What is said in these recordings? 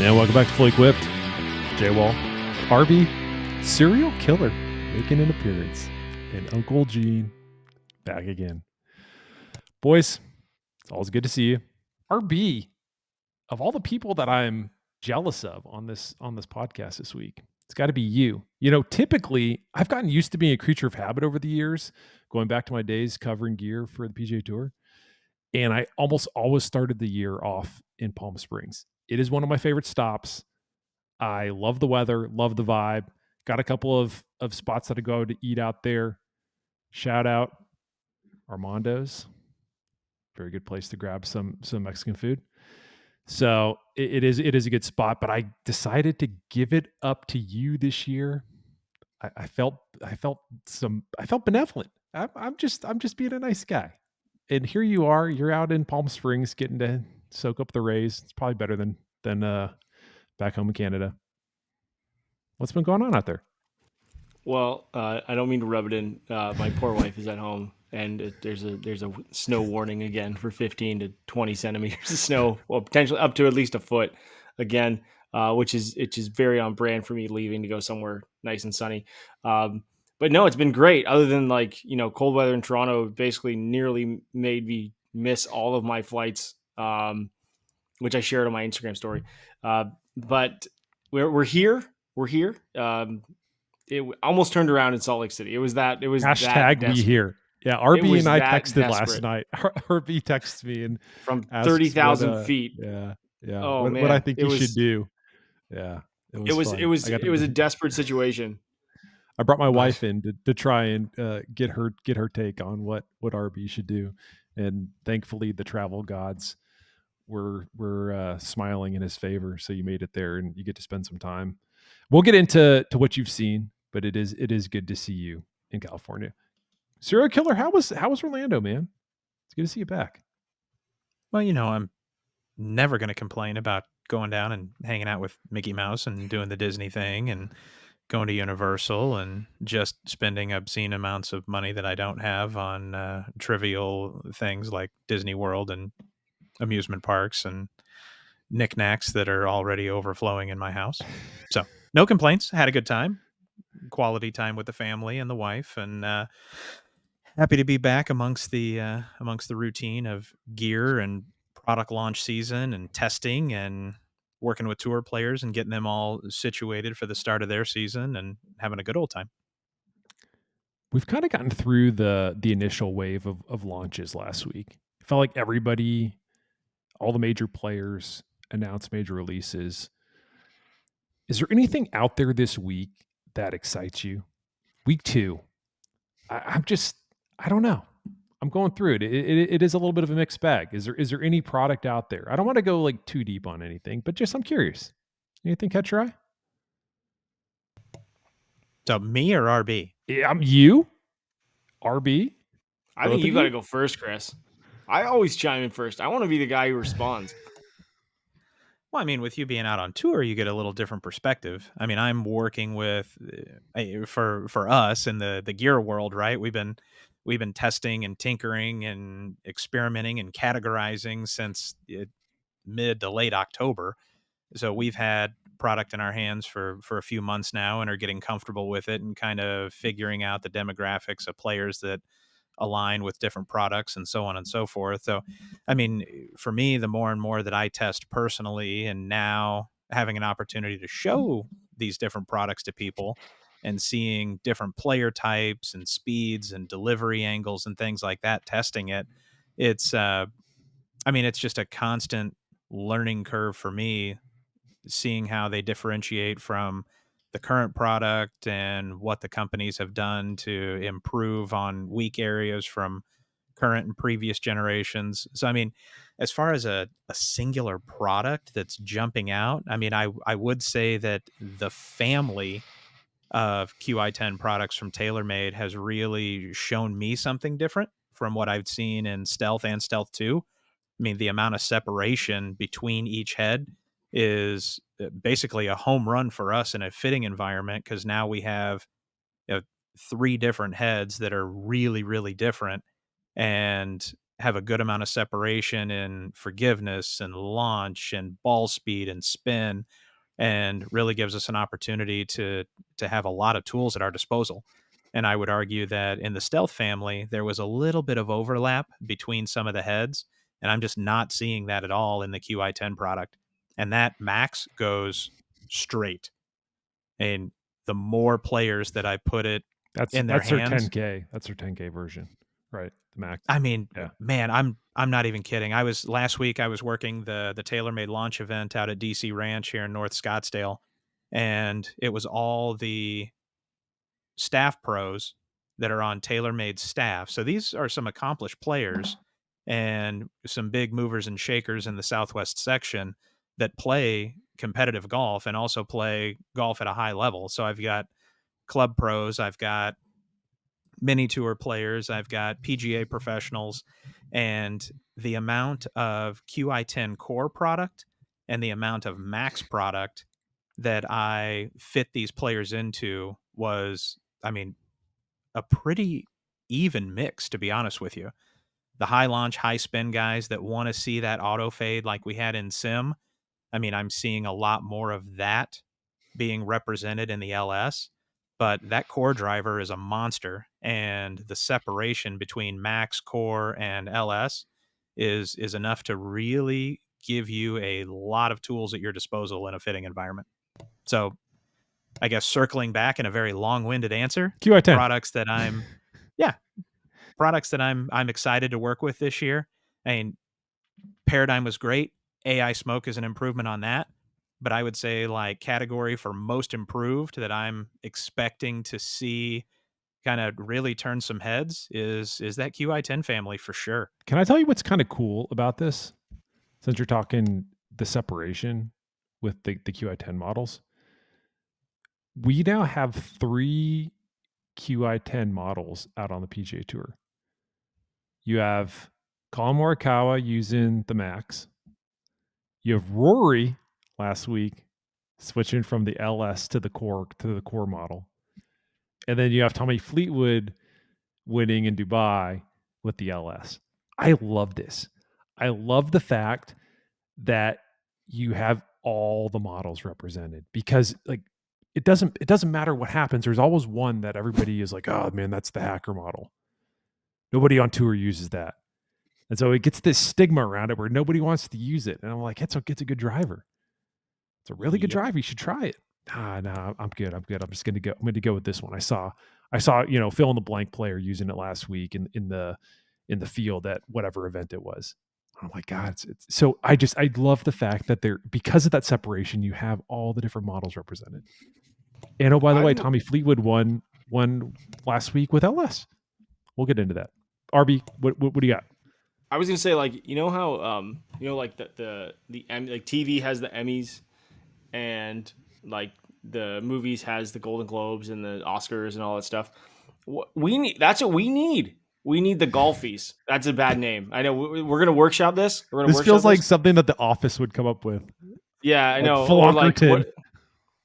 And welcome back to Fully Equipped. J-Wall, RB, serial killer, making an appearance. And Uncle Gene, back again. Boys, it's always good to see you. RB, of all the people that I'm jealous of on this podcast this week, it's got to be you. You know, typically, I've gotten used to being a creature of habit over the years, going back to my days covering gear for the PGA Tour. And I almost always started the year off in Palm Springs. It is one of my favorite stops. I love the weather, love the vibe. Got a couple of spots that I go to eat out there. Shout out Armando's. Very good place to grab some Mexican food. So it is a good spot, but I decided to give it up to you this year. I felt benevolent. I'm just being a nice guy. And here you are, you're out in Palm Springs getting to soak up the rays. It's probably better than back home in Canada. What's been going on out there? Well, I don't mean to rub it in. My poor wife is at home, and there's a snow warning again for 15 to 20 centimeters of snow, well, potentially up to at least a foot again, which is very on brand for me leaving to go somewhere nice and sunny. But no, it's been great. Other than cold weather in Toronto, basically nearly made me miss all of my flights, which I shared on my Instagram story. But we're here. We're here. It almost turned around in Salt Lake City. It was hashtag that we here. Yeah, RB and I texted desperate. last night. RB texted me and from 30,000 feet. Yeah. Oh man, what I think you should do. Yeah, it was a desperate situation. I brought my wife in to try and get her take on what RB should do, and thankfully the travel gods were smiling in his favor. So you made it there, and you get to spend some time. We'll get into what you've seen, but it is good to see you in California. Serial killer, how was Orlando, man? It's good to see you back. Well, I'm never going to complain about going down and hanging out with Mickey Mouse and doing the Disney thing and going to Universal and just spending obscene amounts of money that I don't have on trivial things like Disney World and amusement parks and knickknacks that are already overflowing in my house. So no complaints. Had a good time. Quality time with the family and the wife, and happy to be back amongst the routine of gear and product launch season and testing and working with tour players and getting them all situated for the start of their season and having a good old time. We've kind of gotten through the initial wave of launches last week. It felt like everybody, all the major players announced major releases. Is there anything out there this week that excites you? Week 2. I don't know. I'm going through it. It is a little bit of a mixed bag. Is there any product out there? I don't want to go like too deep on anything, but just I'm curious. Anything catch your eye? So me or RB? Yeah, you. RB. I think you got to go first, Kris. I always chime in first. I want to be the guy who responds. Well, I mean, with you being out on tour, you get a little different perspective. I mean, I'm working with for us in the gear world, right? We've been testing and tinkering and experimenting and categorizing since mid to late October. So we've had product in our hands for a few months now and are getting comfortable with it and kind of figuring out the demographics of players that align with different products and so on and so forth. So, I mean, for me, the more and more that I test personally and now having an opportunity to show these different products to people and seeing different player types and speeds and delivery angles and things like that, testing it, it's just a constant learning curve for me, seeing how they differentiate from the current product and what the companies have done to improve on weak areas from current and previous generations. So, I mean, as far as a singular product that's jumping out, I mean, I would say that the family of QI10 products from TaylorMade has really shown me something different from what I've seen in Stealth and Stealth 2. I mean, the amount of separation between each head is basically a home run for us in a fitting environment, because now we have 3 different heads that are really, really different. And have a good amount of separation in forgiveness and launch and ball speed and spin, and really gives us an opportunity to have a lot of tools at our disposal. And I would argue that in the Stealth family, there was a little bit of overlap between some of the heads, and I'm just not seeing that at all in the QI10 product. And that max goes straight. And the more players that I put it in their That's their hands, 10K. That's their 10K version, right? The max. I mean, Yeah. man, I'm not even kidding. Last week I was working the TaylorMade launch event out at DC Ranch here in North Scottsdale, and it was all the staff pros that are on TaylorMade staff. So these are some accomplished players and some big movers and shakers in the Southwest section that play competitive golf and also play golf at a high level. So I've got club pros, I've got mini tour players, I've got PGA professionals, and the amount of QI10 core product and the amount of max product that I fit these players into was, I mean, a pretty even mix, to be honest with you. The high launch, high spin guys that want to see that auto fade like we had in Sim, I mean, I'm seeing a lot more of that being represented in the LS, but that core driver is a monster, and the separation between max, core, and LS is enough to really give you a lot of tools at your disposal in a fitting environment. So I guess circling back in a very long-winded answer, QI10. products that I'm excited to work with this year. I mean, Paradigm was great. AI Smoke is an improvement on that. But I would say like category for most improved that I'm expecting to see kind of really turn some heads is that QI10 family for sure. Can I tell you what's kind of cool about this? Since you're talking the separation with the QI10 models, we now have 3 QI10 models out on the PGA Tour. You have Colin Morikawa using the Max. You have Rory last week switching from the LS to the core model. And then you have Tommy Fleetwood winning in Dubai with the LS. I love this. I love the fact that you have all the models represented, because like it doesn't matter what happens. There's always one that everybody is like, oh man, that's the hacker model. Nobody on tour uses that. And so it gets this stigma around it where nobody wants to use it. And I'm like, it's a good driver. It's a really good driver. You should try it. Nah, I'm good. I'm just going to go with this one. I saw, fill in the blank player using it last week in the field at whatever event it was. Oh my God. It's so I love the fact that because of that separation, you have all the different models represented. And oh, by the way, Tommy Fleetwood won last week with LS. We'll get into that. RB, what do you got? I was gonna say, like, you know how like the like TV has the Emmys, and like the movies has the Golden Globes and the Oscars and all that stuff. That's what we need. We need the golfies. That's a bad name. I know. We're gonna workshop this. This feels like something that The Office would come up with. Yeah, I know. Or like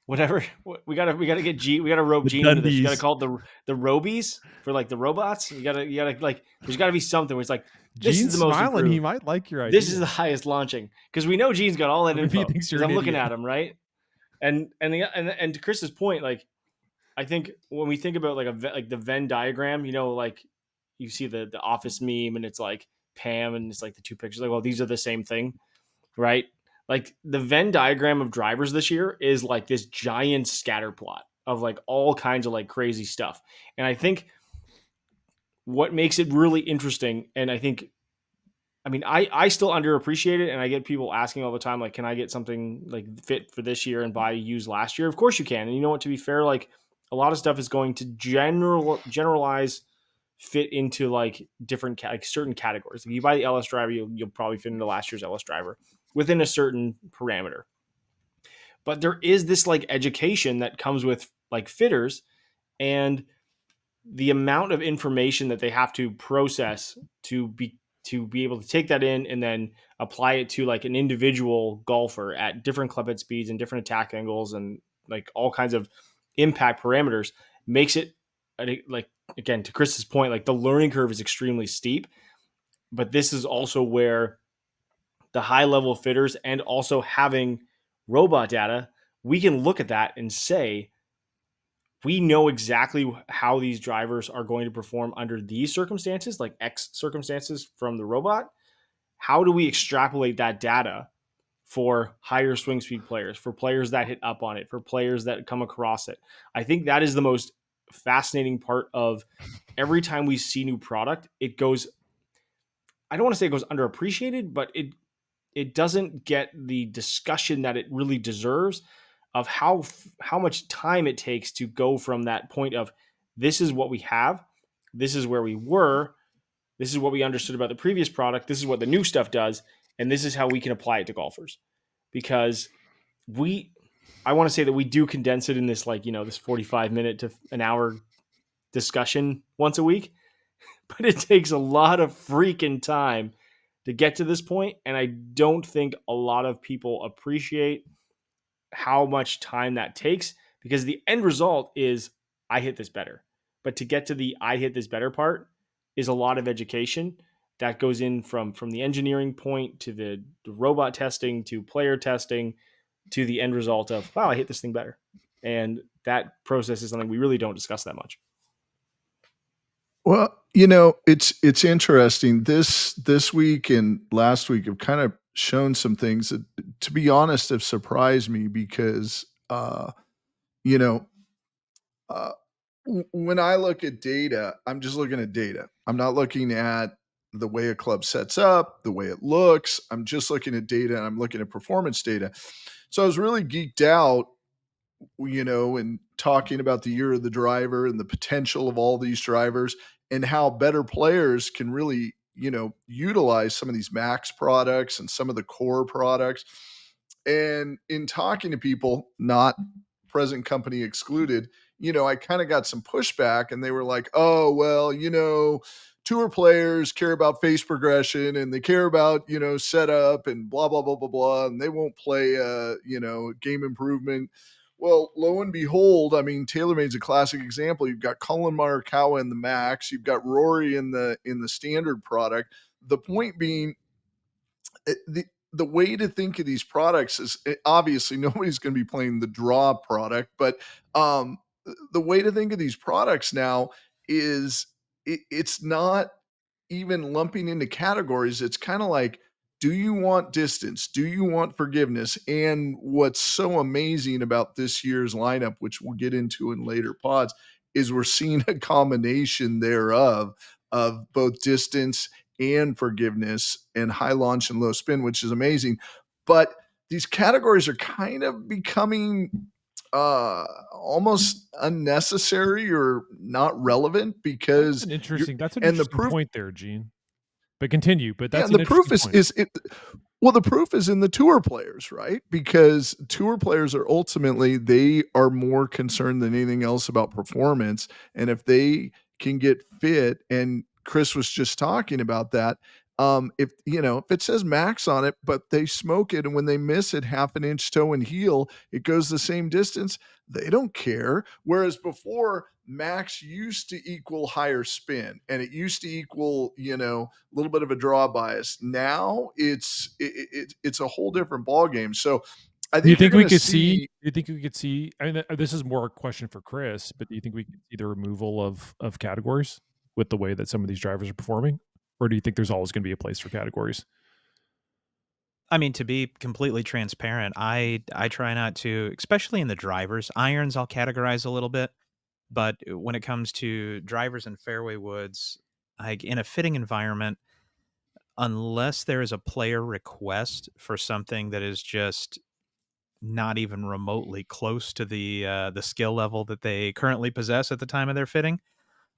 whatever. We gotta get G. We gotta rope Gene into this. You gotta call it the Robies for like the robots. You gotta like. There's gotta be something where it's like, this Gene's is the most smiling. improved. He might like your idea. This is the highest launching, because we know Gene's got all that info. I'm looking at him, right? And to Kris's point, like, I think when we think about like the Venn diagram, like you see the Office meme, and it's like Pam, and it's like the two pictures, like, well, these are the same thing, right? Like the Venn diagram of drivers this year is like this giant scatter plot of like all kinds of like crazy stuff. And I think what makes it really interesting, and I still underappreciate it, and I get people asking all the time, like, can I get something like fit for this year and buy used last year? Of course you can. And you know what, to be fair, like a lot of stuff is going to generalize fit into like different like certain categories. If you buy the LS driver, you'll probably fit into last year's LS driver within a certain parameter. But there is this like education that comes with like fitters, and the amount of information that they have to process to be able to take that in and then apply it to like an individual golfer at different club head speeds and different attack angles and like all kinds of impact parameters makes it, like, again, to Kris's point, like the learning curve is extremely steep. But this is also where the high level fitters and also having robot data, we can look at that and say, we know exactly how these drivers are going to perform under these circumstances, like X circumstances from the robot. How do we extrapolate that data for higher swing speed players, for players that hit up on it, for players that come across it? I think that is the most fascinating part of every time we see new product. It goes, I don't want to say it goes underappreciated, but it doesn't get the discussion that it really deserves of how much time it takes to go from that point of, this is what we have, this is where we were, this is what we understood about the previous product, this is what the new stuff does, and this is how we can apply it to golfers. Because I want to say that we do condense it in this, like, this 45-minute to an hour discussion once a week, but it takes a lot of freaking time to get to this point, and I don't think a lot of people appreciate how much time that takes, because the end result is, I hit this better. But to get to the I hit this better part is a lot of education that goes in from the engineering point to the robot testing to player testing to the end result of, wow, I hit this thing better. And that process is something we really don't discuss that much. Well, it's interesting. This week and last week have kind of shown some things that, to be honest, have surprised me because, you know, uh, when I look at data, I'm just looking at data. I'm not looking at the way a club sets up, the way it looks. I'm just looking at data and I'm looking at performance data. So I was really geeked out, and talking about the year of the driver and the potential of all these drivers and how better players can really, utilize some of these max products and some of the core products. And in talking to people, not present company excluded, I kind of got some pushback and they were like, oh, well, tour players care about face progression and they care about, setup and blah, blah, blah, blah, blah. And they won't play, game improvement. Well, lo and behold, I mean, TaylorMade's a classic example. You've got Colin Morikawa in the Max, you've got Rory in the standard product. The point being, the way to think of these products is, obviously nobody's going to be playing the draw product, but the way to think of these products now is it's not even lumping into categories. It's kind of like, do you want distance? Do you want forgiveness? And what's so amazing about this year's lineup, which we'll get into in later pods, is we're seeing a combination thereof of both distance and forgiveness and high launch and low spin, which is amazing. But these categories are kind of becoming almost unnecessary or not relevant because That's an interesting proof point there, Gene. But continue. But that's and the proof is it. Well, the proof is in the tour players, right? Because tour players are ultimately, they are more concerned than anything else about performance. And if they can get fit, and Kris was just talking about that, if it says max on it, but they smoke it, and when they miss it half an inch toe and heel, it goes the same distance, they don't care. Whereas before, max used to equal higher spin and it used to equal, a little bit of a draw bias. Now it's a whole different ball game. So I think do you think we could see. Do you think we could see? I mean, this is more a question for Kris, but do you think we could see the removal of categories with the way that some of these drivers are performing, or do you think there's always going to be a place for categories? I mean, to be completely transparent, I try not to, especially in the drivers. Irons I'll categorize a little bit, but when it comes to drivers and fairway woods, like in a fitting environment, unless there is a player request for something that is just not even remotely close to the skill level that they currently possess at the time of their fitting,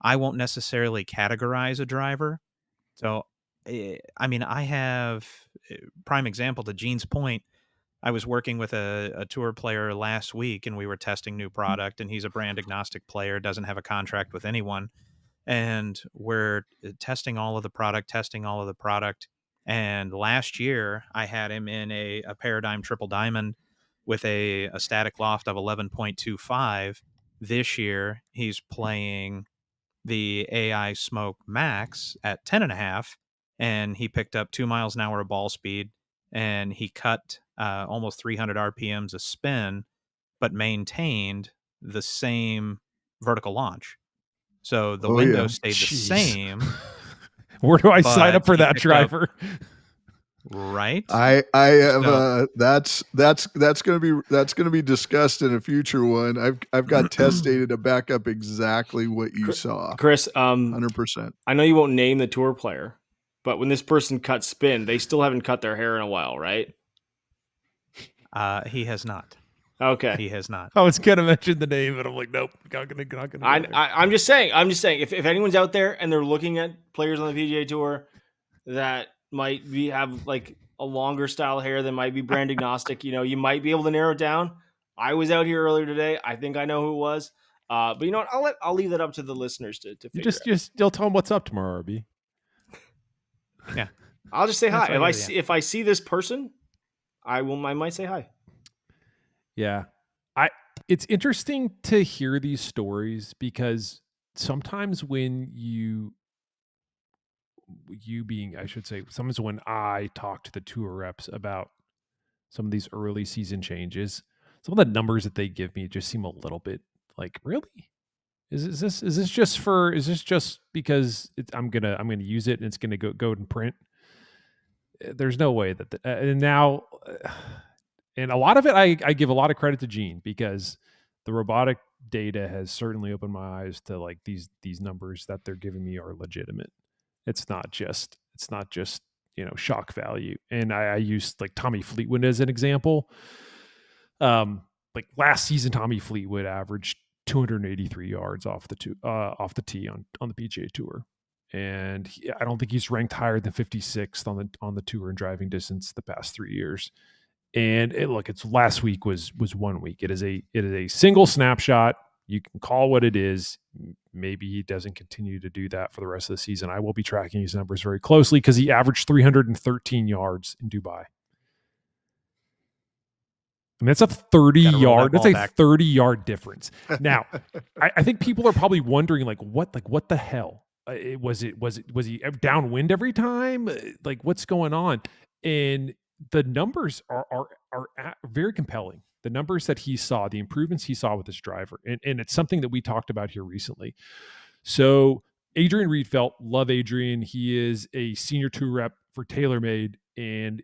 I won't necessarily categorize a driver. So, I mean, I have prime example to Gene's point. I was working with a tour player last week and we were testing new product, and he's a brand agnostic player, doesn't have a contract with anyone. And we're testing all of the product. And last year I had him in a Paradigm Triple Diamond with a static loft of 11.25. This year he's playing the AI Smoke Max at 10.5, and he picked up 2 miles an hour of ball speed, and he cut almost 300 RPMs a spin, but maintained the same vertical launch. So the window stayed the same. Where do I sign but up for he that picked up- driver? Right. I have So- that's gonna be discussed in a future one. I've got test data to back up exactly what you saw. Chris, 100%. I know you won't name the tour player, but when this person cut spin, they still haven't cut their hair in a while, right? He has not. Okay. He has not. I was gonna mention the name, but I'm like, nope, not gonna go there. I'm just saying. If anyone's out there and they're looking at players on the PGA Tour that might have like a longer style hair that might be brand agnostic, you might be able to narrow it down. I was out here earlier today. I think I know who it was. But you know what? I'll leave that up to the listeners to figure just out. you'll tell them what's up tomorrow, RB. Yeah. I'll just say That's hi. right, If I see this person, I might say hi. Yeah. It's interesting to hear these stories because sometimes when sometimes when I talk to the tour reps about some of these early season changes, some of the numbers that they give me just seem a little bit like, really? Is this just because I'm gonna use it and it's gonna go and print? There's no way that and now. And a lot of it, I give a lot of credit to Gene because the robotic data has certainly opened my eyes to like these numbers that they're giving me are legitimate. It's not just shock value. And I used like Tommy Fleetwood as an example. Like last season, Tommy Fleetwood averaged 283 yards off the tee on the PGA Tour. And I don't think he's ranked higher than 56th on the tour in driving distance the past 3 years. And it's last week was 1 week. It is a single snapshot. You can call what it is. Maybe he doesn't continue to do that for the rest of the season. I will be tracking his numbers very closely because he averaged 313 yards in Dubai. I mean, that's a 30-yard difference. Now, I think people are probably wondering what the hell? Was he downwind every time? Like, what's going on? And the numbers are very compelling. The numbers that he saw, the improvements he saw with his driver, and it's something that we talked about here recently. So Adrian Riedfeld, love Adrian. He is a senior tour rep for TaylorMade and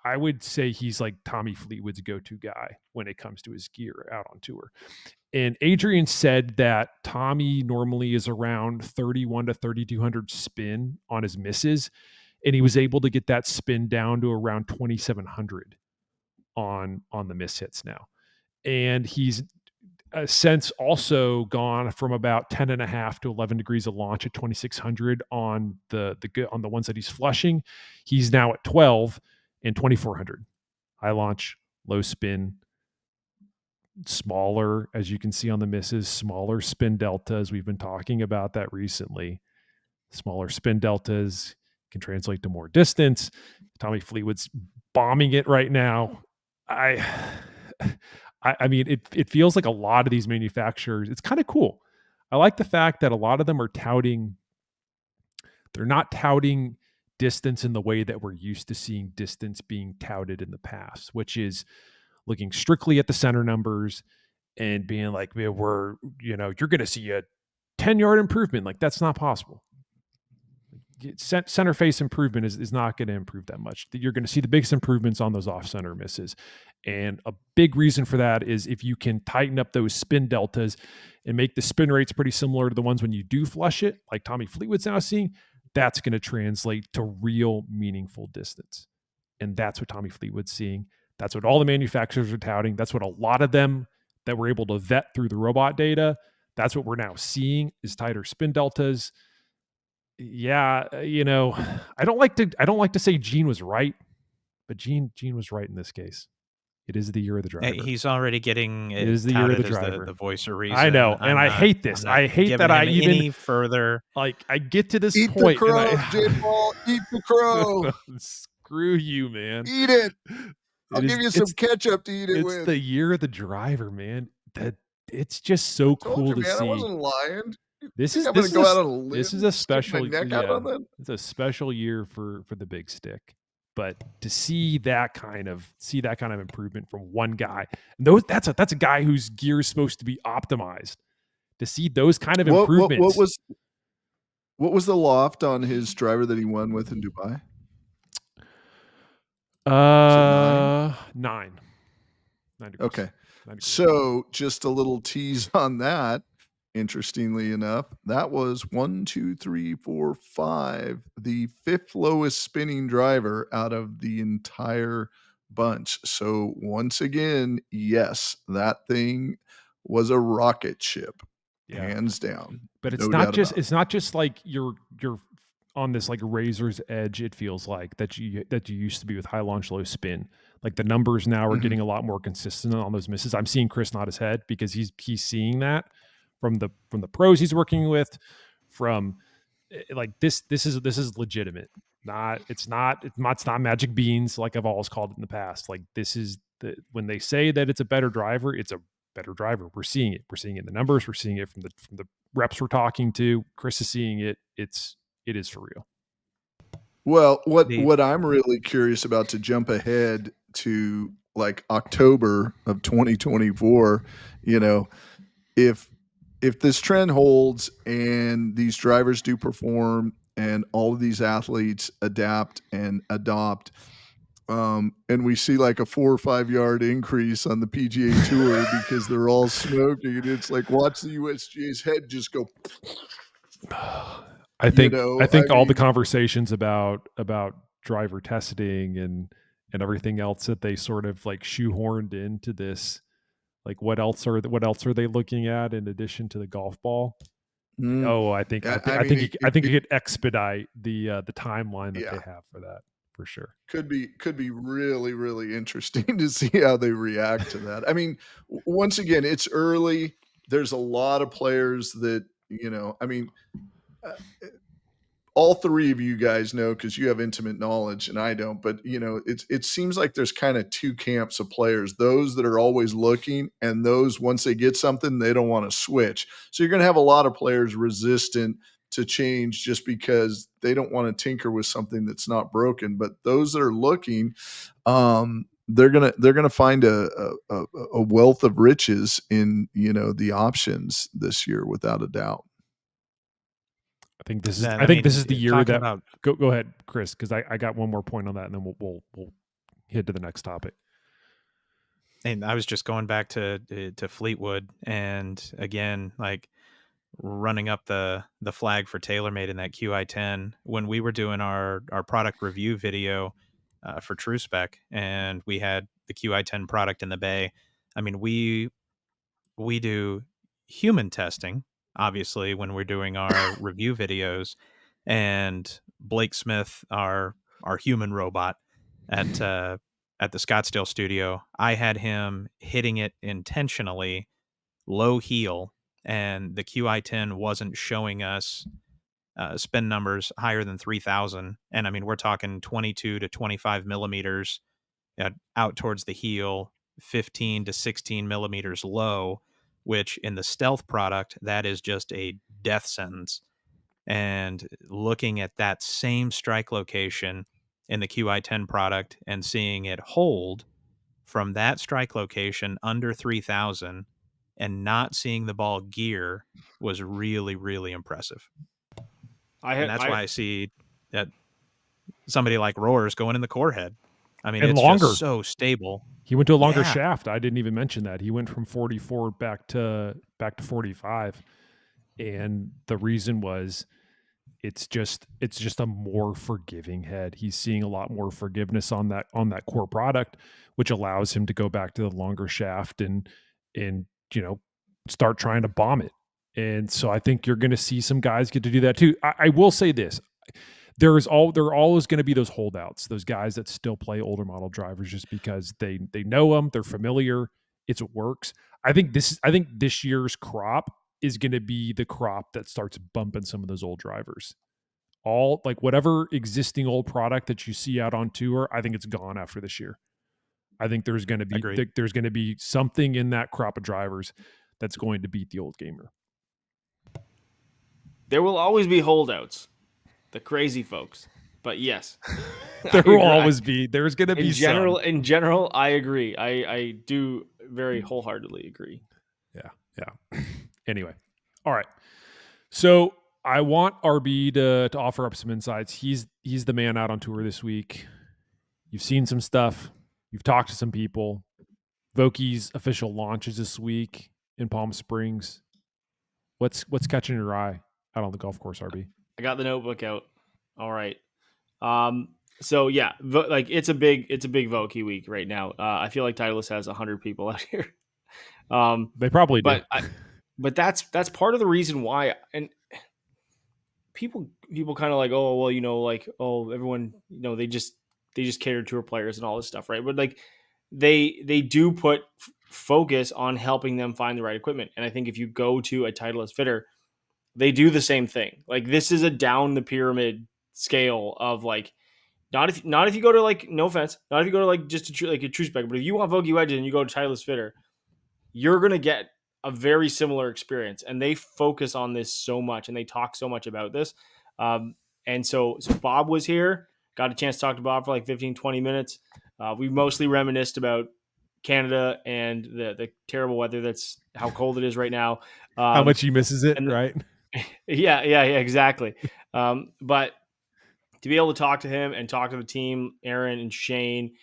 I would say he's like Tommy Fleetwood's go-to guy when it comes to his gear out on tour. And Adrian said that Tommy normally is around 31 to 3,200 spin on his misses. And he was able to get that spin down to around 2,700 on the miss hits now. And he's since also gone from about 10.5 to 11 degrees of launch at 2,600 on the ones that he's flushing. He's now at 12 and 2,400. High launch, low spin, smaller, as you can see on the misses, smaller spin deltas. We've been talking about that recently. Smaller spin deltas can translate to more distance. Tommy Fleetwood's bombing it right now. I mean, it feels like a lot of these manufacturers, it's kind of cool. I like the fact that a lot of them are they're not touting distance in the way that we're used to seeing distance being touted in the past, which is looking strictly at the center numbers and being like, you're going to see a 10-yard improvement. Like, that's not possible. Center face improvement is not going to improve that much. You're going to see the biggest improvements on those off-center misses. And a big reason for that is if you can tighten up those spin deltas and make the spin rates pretty similar to the ones when you do flush it, like Tommy Fleetwood's now seeing, that's going to translate to real meaningful distance. And that's what Tommy Fleetwood's seeing. That's what all the manufacturers are touting. That's what a lot of them that we're able to vet through the robot data, that's what we're now seeing is tighter spin deltas. Yeah, I don't like to say Gene was right, but Gene was right in this case. It is the year of the driver. He's already getting it is the year of the driver. The voice of reason. I know, and I hate this. I hate that I even any further. Like I get to this eat point. The crow, J-Paul, eat the crow. Screw you, man. Eat it. I'll give you some ketchup to eat it with. It's the year of the driver, man. That it's just so cool to see. I wasn't lying. This think is I'm going this to is go a, out on a limb. this is a Stick my special neck out on that. It's a special year for the big stick. But to see that kind of improvement from one guy, and that's a guy whose gear is supposed to be optimized. To see those kind of improvements. What was the loft on his driver that he won with in Dubai? 9 degrees. Okay. 9 degrees. So just a little tease on that. Interestingly enough, that was 1, 2, 3, 4, 5, the 5th lowest spinning driver out of the entire bunch. So once again, yes, that thing was a rocket ship, hands down. But it's No not doubt just about it. it's not just like you're on this like razor's edge. It feels like that you used to be with high launch, low spin. Like the numbers now are Mhm. getting a lot more consistent on those misses. I'm seeing Kris nod his head because he's seeing that from the pros he's working with, from like this is legitimate. It's not magic beans like I've always called it in the past. Like this is when they say that it's a better driver, it's a better driver. We're seeing it. We're seeing it in the numbers. We're seeing it from the reps we're talking to. Kris is seeing it. It is for real. Well, The- what I'm really curious about, to jump ahead to like October of 2024, you know, if this trend holds and these drivers do perform and all of these athletes adapt and adopt, and we see like a 4 or 5 yard increase on the PGA Tour because they're all smoking, and it's like, watch the USGA's head just go. I think all the mean, conversations about driver testing and everything else that they sort of like shoehorned into this, like what else are they looking at in addition to the golf ball? I think it could expedite the timeline that they have for that, for sure. Could be really, really interesting to see how they react to that. I mean, once again, it's early. There's a lot of players that, uh, all three of you guys know, because you have intimate knowledge and I don't, but it seems like there's kind of two camps of players: those that are always looking, and those, once they get something, they don't want to switch. So you're going to have a lot of players resistant to change just because they don't want to tinker with something that's not broken. But those that are looking, they're gonna find a wealth of riches in the options this year, without a doubt. I think this is the year that go ahead, Kris, because I got one more point on that, and then we'll head to the next topic. And I was just going back to Fleetwood, and again, like running up the flag for TaylorMade in that QI10 when we were doing our product review video for True Spec, and we had the QI10 product in the bay. I mean, we do human testing, obviously, when we're doing our review videos, and Blake Smith, our human robot at the Scottsdale studio, I had him hitting it intentionally low heel, and the QI10 wasn't showing us spin numbers higher than 3,000. And I mean, we're talking 22 to 25 millimeters out towards the heel, 15 to 16 millimeters low, which in the stealth product, that is just a death sentence. And looking at that same strike location in the QI10 product and seeing it hold from that strike location under 3,000 and not seeing the ball gear was really, really impressive. And that's why I see that somebody like Roars going in the core head. I mean, and it's longer. just so stable. He went to a longer shaft. I didn't even mention that. He went from 44 back to 45. And the reason was it's just a more forgiving head. He's seeing a lot more forgiveness on that core product, which allows him to go back to the longer shaft and start trying to bomb it. And so I think you're going to see some guys get to do that too. I will say this. There are always going to be those holdouts, those guys that still play older model drivers just because they know them, they're familiar, it works. I think this year's crop is going to be the crop that starts bumping some of those old drivers. All like whatever existing old product that you see out on tour, I think it's gone after this year. I think there's going to be something in that crop of drivers that's going to beat the old gamer. There will always be holdouts, the crazy folks. But yes, There will always be. There's going to be some. In general, I agree. I do very wholeheartedly agree. Yeah. Anyway, all right. So I want RB to offer up some insights. He's the man out on tour this week. You've seen some stuff. You've talked to some people. Vogi's official launch is this week in Palm Springs. What's catching your eye out on the golf course, RB? I got the notebook out. All right. So yeah, like it's a big Vogi week right now. I feel like Titleist has 100 people out here. They probably do. But that's part of the reason why. And people kind of like, oh well, like, oh, everyone, they just cater to tour players and all this stuff, right? But like they do put focus on helping them find the right equipment. And I think if you go to a Titleist fitter, they do the same thing. Like this is a down the pyramid scale of like, not if you go to like, no offense, not if you go to like just a true spec, but if you want Vogi wedges and you go to Titleist fitter, you're going to get a very similar experience. And they focus on this so much and they talk so much about this. And so Bob was here, got a chance to talk to Bob for like 15, 20 minutes. We mostly reminisced about Canada and the terrible weather. That's how cold it is right now. How much he misses it, right? Yeah, exactly. But to be able to talk to him and talk to the team, Aaron and Shane,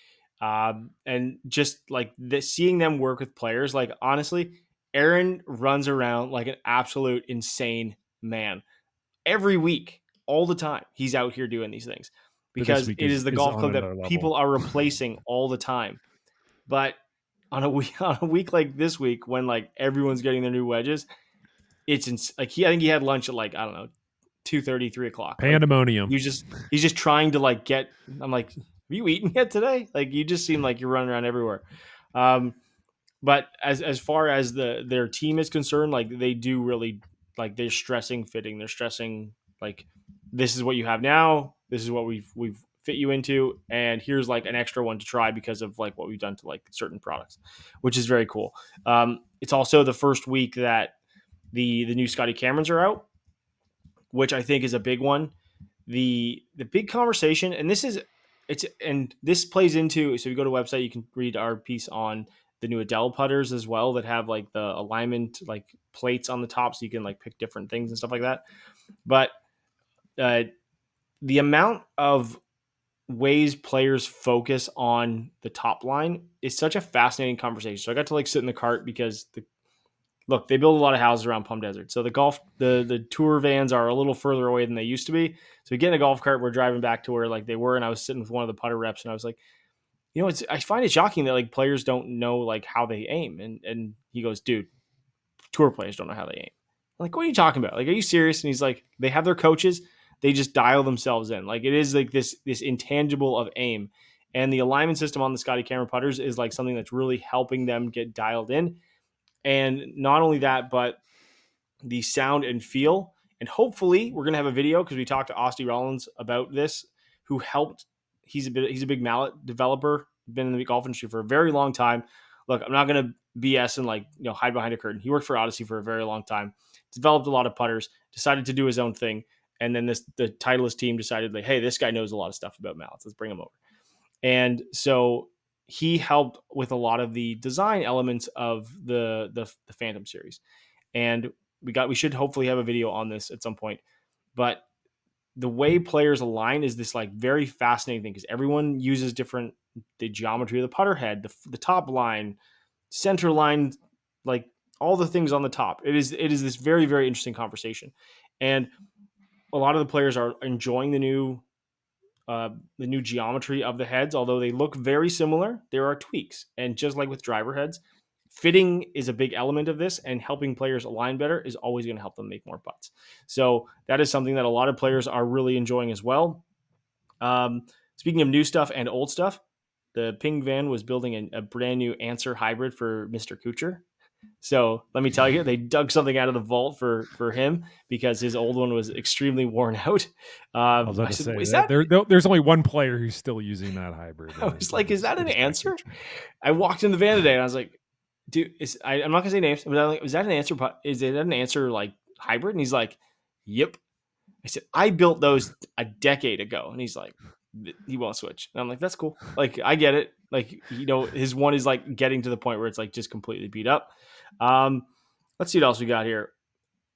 and just like seeing them work with players, like honestly, Aaron runs around like an absolute insane man. Every week, all the time, he's out here doing these things because it is the golf club that people are replacing all the time. But on a week like this week, when like everyone's getting their new wedges, it's like I think he had lunch at like, I don't know, 2:30, 3 o'clock. Pandemonium. Like, he's just trying to like get. I'm like, have you eaten yet today? Like you just seem like you're running around everywhere. But as far as their team is concerned, like they do really like they're stressing fitting. They're stressing like this is what you have now. This is what we've fit you into, and here's like an extra one to try because of like what we've done to like certain products, which is very cool. It's also the first week that the new Scotty Camerons are out, which I think is a big one. The big conversation, and this plays into, so if you go to the website, you can read our piece on the new Adele putters as well that have like the alignment like plates on the top, so you can like pick different things and stuff like that. But the amount of ways players focus on the top line is such a fascinating conversation. So I got to like sit in the cart because they build a lot of houses around Palm Desert. So the tour vans are a little further away than they used to be. So we get in a golf cart, we're driving back to where like they were. And I was sitting with one of the putter reps and I was like, I find it shocking that like players don't know like how they aim. And he goes, dude, tour players don't know how they aim. I'm like, what are you talking about? Like, are you serious? And he's like, they have their coaches. They just dial themselves in. Like it is like this intangible of aim. And the alignment system on the Scotty Cameron putters is like something that's really helping them get dialed in. And not only that, but the sound and feel. And hopefully we're going to have a video because we talked to Austin Rollins about this, who helped. He's a big mallet developer, been in the golf industry for a very long time. Look, I'm not going to BS and like, hide behind a curtain. He worked for Odyssey for a very long time, developed a lot of putters, decided to do his own thing. And then the Titleist team decided like, hey, this guy knows a lot of stuff about mallets. Let's bring him over. And so he helped with a lot of the design elements of the Phantom series. And we should hopefully have a video on this at some point. But the way players align is this like very fascinating thing because everyone uses the geometry of the putter head, the top line, center line, like all the things on the top. It is this very, very interesting conversation. And a lot of the players are enjoying the new geometry of the heads, although they look very similar. There are tweaks, and just like with driver heads, fitting is a big element of this, and helping players align better is always going to help them make more putts. So that is something that a lot of players are really enjoying as well. Speaking of new stuff and old stuff, the Ping Van was building a brand new Answer hybrid for Mr. Kuchar. So let me tell you, they dug something out of the vault for him because his old one was extremely worn out. I was about to say, there's only one player who's still using that hybrid. I was like, is that an Answer? I walked in the van today and I was like, dude, I'm not gonna say names, but I'm like, is that an Answer? Is it an Answer like hybrid? And he's like, Yep. I said, I built those a decade ago. And he's like, he won't switch. And I'm like, that's cool. Like, I get it. Like, his one is like getting to the point where it's like just completely beat up. Let's see what else we got here.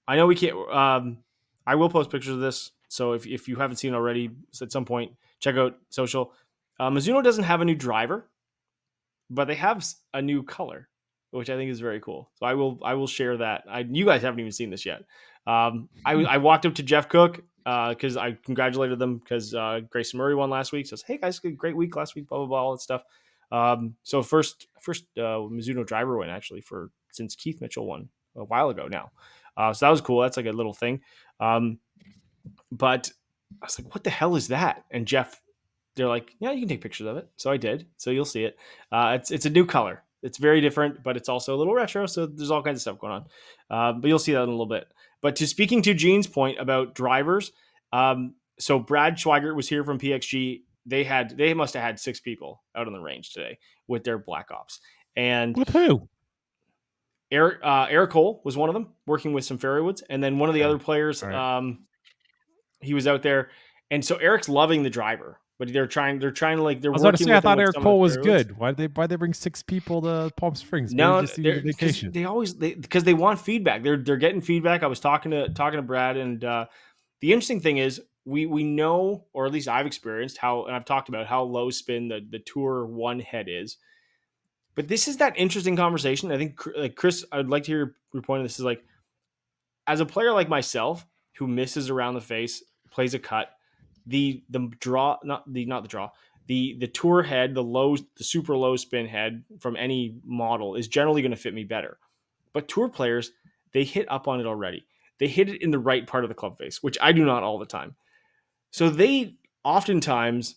I know we can't, I will post pictures of this. So if you haven't seen already, at some point, check out social. Mizuno doesn't have a new driver, but they have a new color, which I think is very cool. So I will share that. You guys haven't even seen this yet. I walked up to Jeff Cook because I congratulated them because Grayson Murray won last week. Says, hey guys, great week last week, blah blah blah, all that stuff. So first Mizuno driver win actually since Keith Mitchell won a while ago now. So that was cool. That's like a little thing. But I was like, what the hell is that? And Jeff, they're like, yeah, you can take pictures of it. So I did. So you'll see it. It's a new color. It's very different, but it's also a little retro. So there's all kinds of stuff going on. But you'll see that in a little bit. But speaking to Gene's point about drivers, so Brad Schweigert was here from PXG. They must have had 6 people out on the range today with their Black Ops. And with who? Eric Cole was one of them, working with some Fairwoods, and then one of the other players, right. He was out there, and so Eric's loving the driver, but they're trying to like they're I was about to working. say, I with thought him Eric with Cole was Fairwoods. good. Why they bring 6 people to Palm Springs? No, just vacation. Because they want feedback. They're getting feedback. I was talking to Brad, and the interesting thing is we know, or at least I've experienced how, and I've talked about how low spin the Tour 1 head is. But this is that interesting conversation. I think, like Kris, I would like to hear your point on this. Is like, as a player like myself who misses around the face, plays a cut, the tour head, the super low spin head from any model is generally going to fit me better. But tour players, they hit up on it already. They hit it in the right part of the club face, which I do not all the time. So they oftentimes,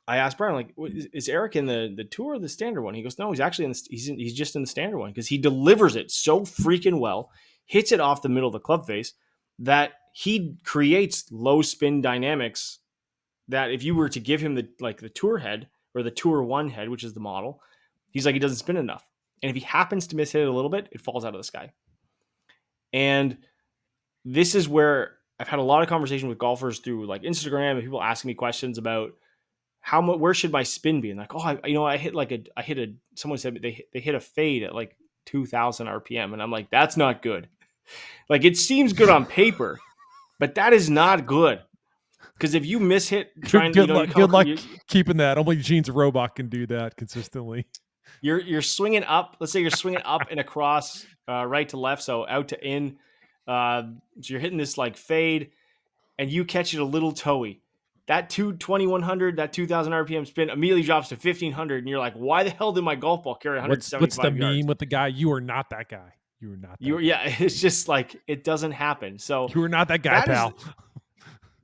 I asked Brian, like, is Eric in the tour or the standard one? He goes, no, he's actually he's just in the standard one because he delivers it so freaking well, hits it off the middle of the club face that he creates low spin dynamics that if you were to give him the tour head or the Tour 1 head, which is the model, he's like, he doesn't spin enough. And if he happens to miss hit it a little bit, it falls out of the sky. And this is where I've had a lot of conversation with golfers through like Instagram and people asking me questions about where should my spin be? And like, someone said they hit a fade at like 2000 RPM. And I'm like, that's not good. Like, it seems good on paper, but that is not good. Because if you miss hit, good luck keeping that. Only Gene's robot can do that consistently. You're swinging up. Let's say you're swinging up and across, right to left, so out to in. So you're hitting this like fade, and you catch it a little toey. That 2100, that 2000 RPM spin immediately drops to 1500, and you're like, why the hell did my golf ball carry 175 What's the yards? meme with the guy? You are not that guy. You are not. Yeah, it's just like it doesn't happen. So you are not that guy, pal.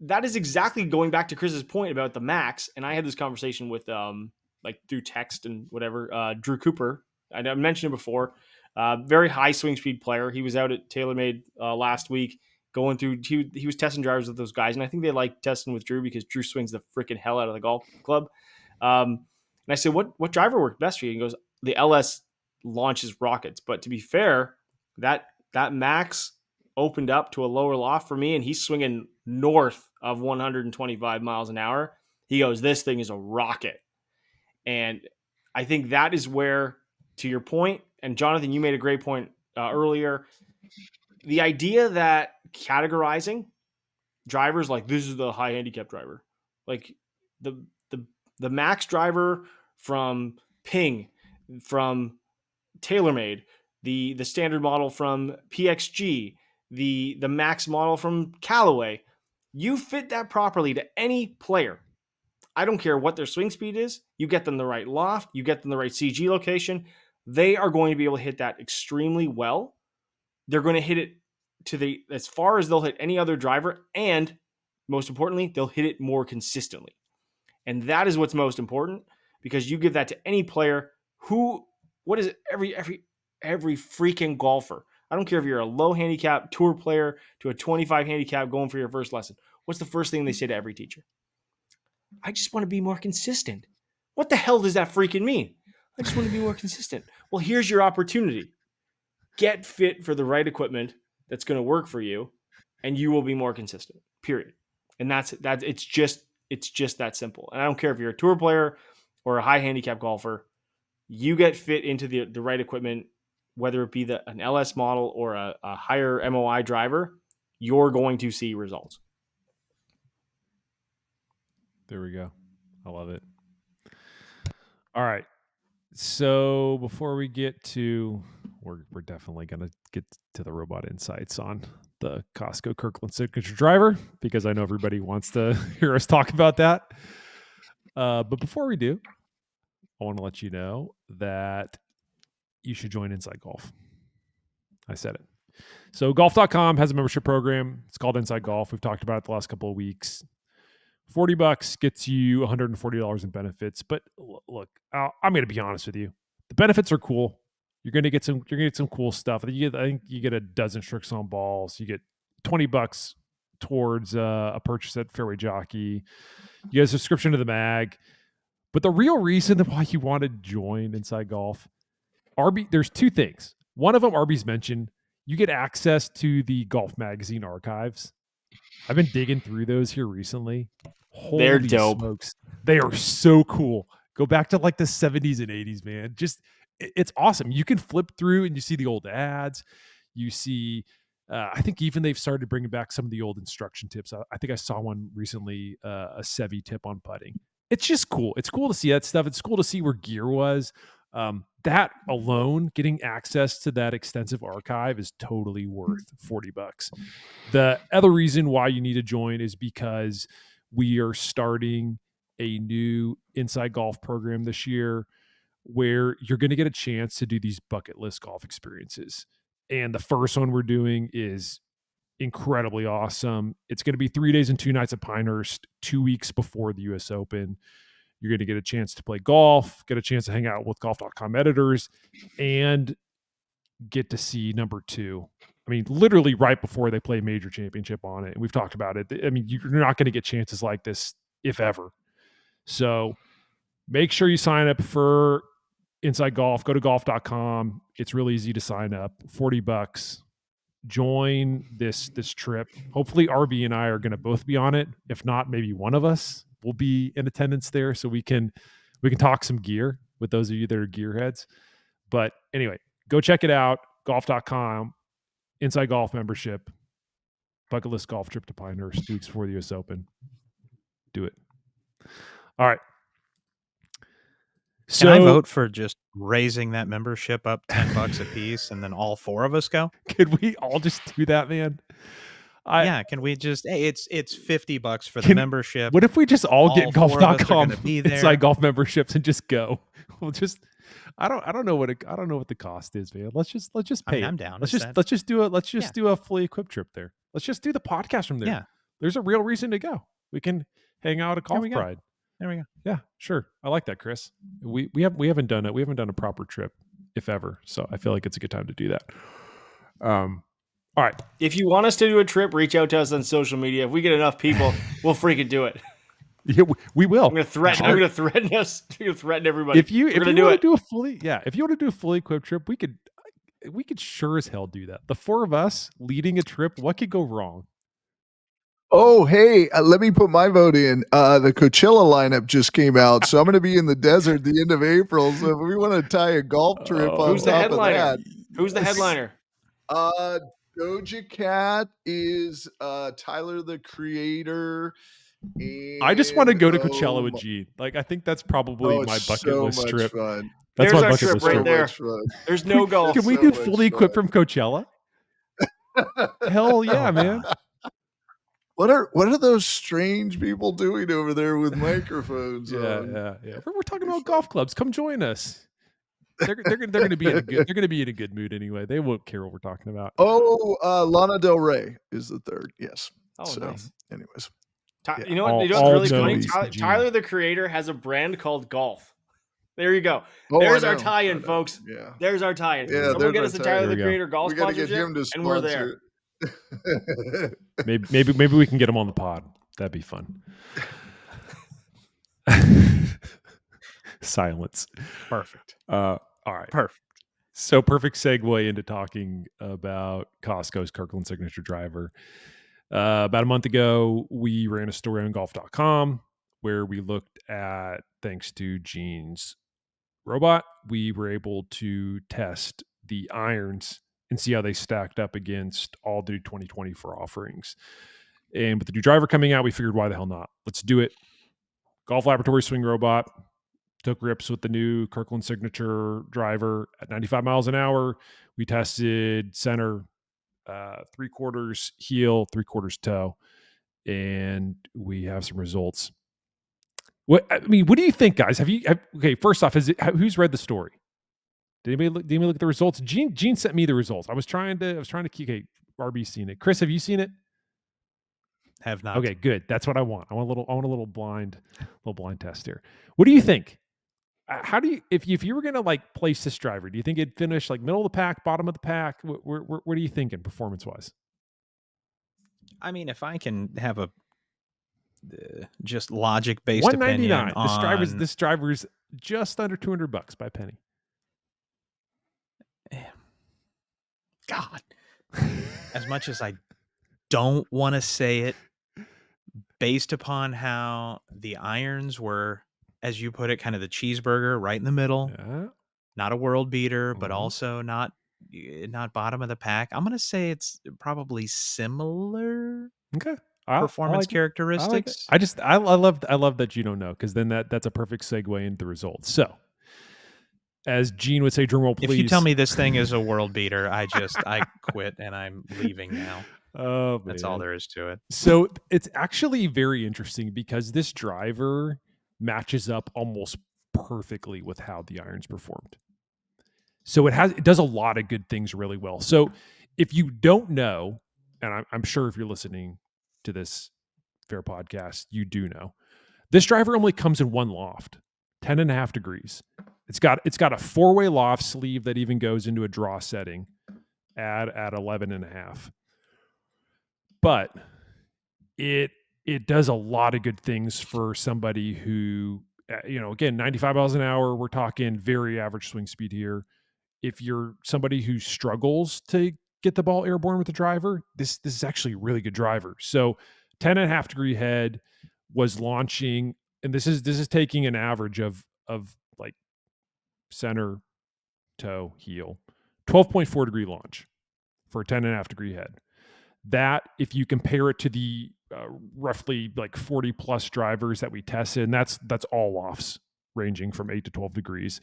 That is exactly going back to Chris's point about the max. And I had this conversation with like through text and whatever. Drew Cooper, I mentioned it before. Very high swing speed player. He was out at TaylorMade last week going through. He was testing drivers with those guys, and I think they like testing with Drew because Drew swings the freaking hell out of the golf club. And I said, "What driver worked best for you?" He goes, "The LS launches rockets." But to be fair, that max opened up to a lower loft for me, and he's swinging north of 125 miles an hour. He goes, "This thing is a rocket," and I think that is where, to your point, and Jonathan, you made a great point earlier. The idea that categorizing drivers like this is the high handicap driver, like the max driver from Ping, from TaylorMade, the standard model from PXG, the max model from Callaway, you fit that properly to any player. I don't care what their swing speed is. You get them the right loft, you get them the right CG location. They are going to be able to hit that extremely well. They're going to hit it as far as they'll hit any other driver, and most importantly, they'll hit it more consistently. And that is what's most important, because you give that to any player what is it? Every freaking golfer. I don't care if you're a low handicap tour player to a 25 handicap going for your first lesson. What's the first thing they say to every teacher? I just want to be more consistent. What the hell does that freaking mean? I just want to be more consistent. Well, here's your opportunity. Get fit for the right equipment that's going to work for you. and you will be more consistent, period. And that's it's just that simple. And I don't care if you're a tour player or a high handicap golfer, you get fit into the right equipment, whether it be an LS model or a higher MOI driver, you're going to see results. There we go. I love it. All right. So before we get to, we're definitely going to get to the robot insights on the Costco Kirkland signature driver, because I know everybody wants to hear us talk about that. But before we do, I want to let you know that you should join Inside Golf. I said it. So golf.com has a membership program. It's called Inside Golf. We've talked about it the last couple of weeks. $40 gets you $140 in benefits. But look, I'm going to be honest with you. The benefits are cool. You're going to get some cool stuff. I think you get a dozen Strix on balls. You get $20 towards a purchase at Fairway Jockey. You get a subscription to the mag. But the real reason why you want to join Inside Golf, there's two things. One of them, Arby's mentioned, you get access to the golf magazine archives. I've been digging through those here recently. They're Holy dope. smokes. They are so cool. Go back to like the 70s and 80s, man. Just, it's awesome. You can flip through and you see the old ads. You see, I think even they've started bringing back some of the old instruction tips. I think I saw one recently, a Sevi tip on putting. It's just cool. It's cool to see that stuff. It's cool to see where gear was. That alone, getting access to that extensive archive is totally worth $40. The other reason why you need to join is because we are starting a new Inside Golf program this year where you're going to get a chance to do these bucket list golf experiences. And the first one we're doing is incredibly awesome. It's going to be 3 days and 2 nights at Pinehurst, 2 weeks before the US Open. You're going to get a chance to play golf, get a chance to hang out with golf.com editors, and get to see number 2. I mean, literally right before they play a major championship on it. And we've talked about it. I mean, you're not going to get chances like this, if ever. So make sure you sign up for Inside Golf. Go to golf.com. It's really easy to sign up. $40. Join this trip. Hopefully RB and I are going to both be on it. If not, maybe one of us will be in attendance there, so we can talk some gear with those of you that are gearheads. But anyway, go check it out. Golf.com, Inside Golf membership, bucket list golf trip to Pinehurst 2 weeks before the US Open. Do it. All right. Can I vote for just raising that membership up $10 a piece, and then all 4 of us go? Could we all just do that, man? Can we just? Hey, it's $50 for the membership. What if we just all get golf.com Inside Golf memberships and just go? We'll just. I don't know what the cost is, man. Let's just pay. I'm down. Let's just do a fully equipped trip there. Let's just do the podcast from there. Yeah. There's a real reason to go. We can hang out at Golf Pride. There we go. Yeah, sure. I like that, Chris. We haven't done it. We haven't done a proper trip, if ever. So I feel like it's a good time to do that. All right. If you want us to do a trip, reach out to us on social media. If we get enough people, we'll freaking do it. Yeah, we will. I'm going to threaten us. You're going to threaten everybody. If you want to do a fully equipped trip, we could sure as hell do that. The 4 of us leading a trip, what could go wrong? Oh, hey, let me put my vote in. The Coachella lineup just came out, so I'm going to be in the desert at the end of April. So if we want to tie a golf trip on who's the top headliner? of that. Who's the headliner? Doja Cat is Tyler, the Creator. And, I just want to go to Coachella with Gene. Like, I think that's probably my bucket list trip. Fun. That's There's my our bucket trip list right trip. there. There's no golf. Can we do fully equipped from Coachella? Hell yeah, man. What are those strange people doing over there with microphones? Yeah. We're talking about golf clubs. Come join us. They're going to be in a good mood anyway. They won't care what we're talking about. Oh, Lana Del Rey is the third. Yes. Oh, so, nice. Anyways, you know what's really funny? Tyler, the Creator, has a brand called Golf. There you go. There's our tie-in, folks. Yeah. There's our tie-in. Yeah, someone get us a Tyler, the Creator golf sponsorship, and we're there. Maybe we can get him on the pod. That'd be fun. Silence. Perfect. All right. Perfect. So perfect segue into talking about Costco's Kirkland signature driver. About a month ago, we ran a story on golf.com where we looked at, thanks to Gene's robot, we were able to test the irons and see how they stacked up against all the 2024 offerings. And with the new driver coming out, we figured, why the hell not? Let's do it. Golf Laboratories swing robot took rips with the new Kirkland signature driver at 95 miles an hour. We tested center, 3/4 heel, 3/4 toe, and we have some results. What do you think, guys? Okay, first off, who's read the story? Did anybody look at the results? Gene sent me the results. I was trying to keep. Okay, RB's seen it. Kris, have you seen it? Have not. Okay, good. That's what I want. I want a little blind test here. What do you think? How do you, if you were gonna like place this driver, do you think it'd finish like middle of the pack, bottom of the pack? What are you thinking performance wise? I mean, if I can have a just logic based opinion on This driver's just under $200 by penny. God, as much as I don't want to say it, based upon how the irons were, as you put it, kind of the cheeseburger right in the middle, not a world beater, but also not bottom of the pack. I'm going to say it's probably similar. Okay. Performance characteristics. I love that you don't know, because then that's a perfect segue into the results. So, as Gene would say, drumroll please. If you tell me this thing is a world beater, I quit and I'm leaving now. Oh, that's all there is to it. So it's actually very interesting because this driver matches up almost perfectly with how the irons performed. So it does a lot of good things really well. So if you don't know, and I'm sure if you're listening to this fair podcast, you do know, this driver only comes in one loft, 10.5 degrees. It's got a 4-way loft sleeve that even goes into a draw setting at 11.5. But it does a lot of good things for somebody who, again, 95 miles an hour, we're talking very average swing speed here. If you're somebody who struggles to get the ball airborne with the driver, this is actually a really good driver. So 10.5 degree head was launching, and this is taking an average of like center, toe, heel, 12.4 degree launch for a 10.5 degree head. That, if you compare it to the roughly like 40 plus drivers that we tested, and that's all lofts ranging from 8 to 12 degrees,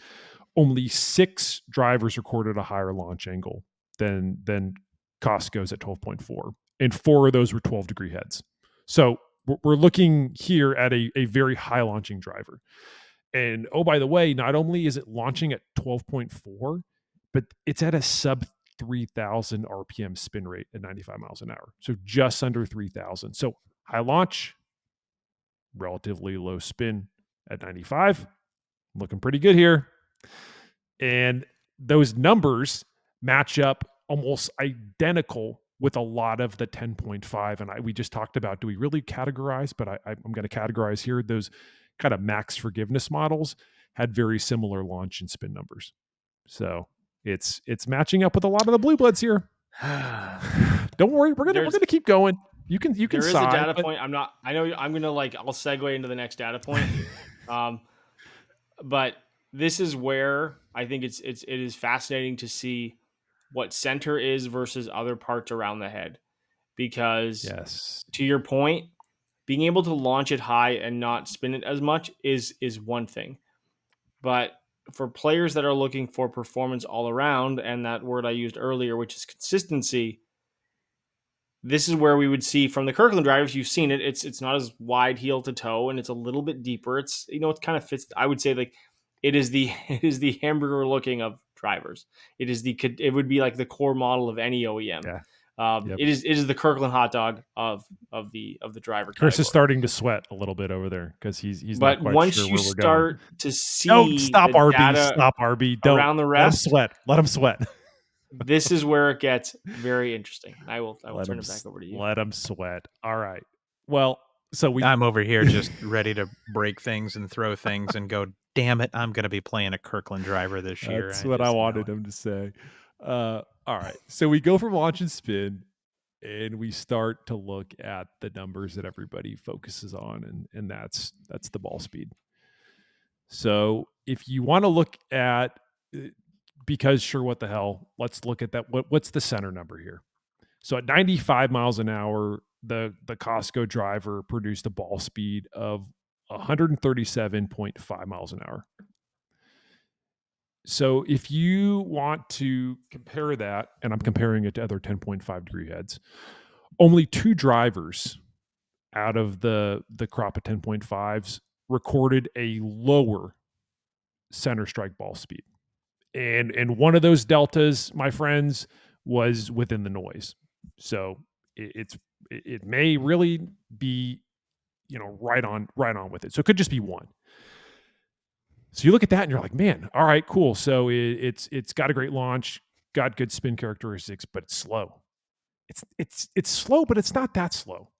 only 6 drivers recorded a higher launch angle than Costco's at 12.4, and 4 of those were 12 degree heads. So we're looking here at a very high launching driver. And oh, by the way, not only is it launching at 12.4, but it's at a sub 3,000 RPM spin rate at 95 miles an hour. So just under 3,000. So high launch, relatively low spin at 95. Looking pretty good here. And those numbers match up almost identical with a lot of the 10.5. And we just talked about, do we really categorize? But I'm going to categorize here. Those kind of max forgiveness models had very similar launch and spin numbers. So it's matching up with a lot of the blue bloods here. Don't worry, we're gonna keep going. You can there is sigh, a data point. I'll segue into the next data point. But this is where I think it is fascinating to see what center is versus other parts around the head. Because to your point, being able to launch it high and not spin it as much is one thing. But for players that are looking for performance all around, and that word I used earlier, which is consistency, this is where we would see from the Kirkland drivers. You've seen it. It's not as wide heel to toe, and it's a little bit deeper. It's, it kind of fits. I would say like it is the hamburger looking of drivers. It would be like the core model of any OEM. Yeah. It is the Kirkland hot dog of the driver. Kris is starting to sweat a little bit over there because he's not quite once sure you where we're start going. to see Don't stop RB. data Stop RB. Don't around the rest. Let him sweat. This is where it gets very interesting. I will turn it back over to you. Let him sweat. All right. Well, I'm over here just ready to break things and throw things and go, damn it, I'm going to be playing a Kirkland driver this year. That's what I wanted him to say. All right. So we go from launch and spin. and we start to look at the numbers that everybody focuses on, and that's the ball speed. So if you want to look at, because sure, what the hell, let's look at that. What's the center number here? So at 95 miles an hour, the Costco driver produced a ball speed of 137.5 miles an hour. So if you want to compare that, and I'm comparing it to other 10.5 degree heads, only 2 drivers out of the crop of 10.5s recorded a lower center strike ball speed. And one of those deltas, my friends, was within the noise. So it may really be, right on with it. So it could just be one. So you look at that and you're like, man, all right, cool. So it's got a great launch, got good spin characteristics, but it's slow. It's slow, but it's not that slow.